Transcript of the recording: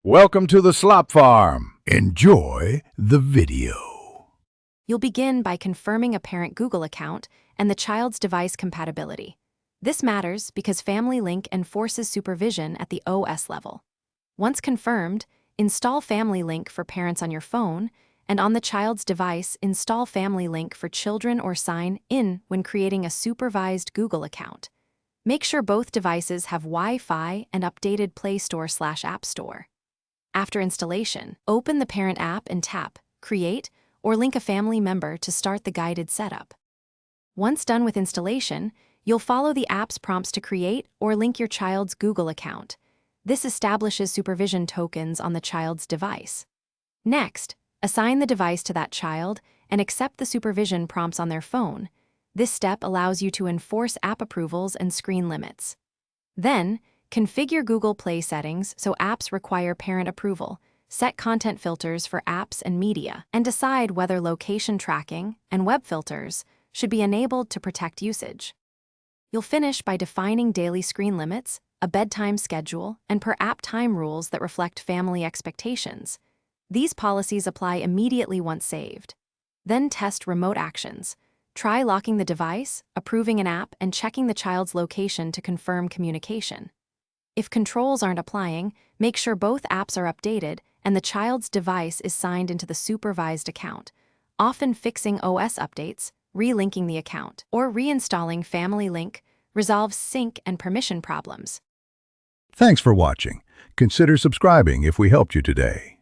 Welcome to the Slop Farm. Enjoy the video. You'll begin by confirming a parent Google account and the child's device compatibility. This matters because Family Link enforces supervision at the OS level. Once confirmed, install Family Link for parents on your phone, and on the child's device, install Family Link for children or sign in when creating a supervised Google account. Make sure both devices have Wi-Fi and updated Play Store/App Store. After installation, open the parent app and tap Create or link a family member to start the guided setup. Once done with installation, you'll follow the app's prompts to create or link your child's Google account. This establishes supervision tokens on the child's device. Next, assign the device to that child and accept the supervision prompts on their phone. This step allows you to enforce app approvals and screen limits. Then, configure Google Play settings so apps require parent approval, set content filters for apps and media, and decide whether location tracking and web filters should be enabled to protect usage. You'll finish by defining daily screen limits, a bedtime schedule, and per-app time rules that reflect family expectations. These policies apply immediately once saved. Then test remote actions. Try locking the device, approving an app, and checking the child's location to confirm communication. If controls aren't applying, make sure both apps are updated and the child's device is signed into the supervised account, often fixing OS updates, relinking the account, or reinstalling Family Link resolves sync and permission problems. Thanks for watching. Consider subscribing if we helped you today.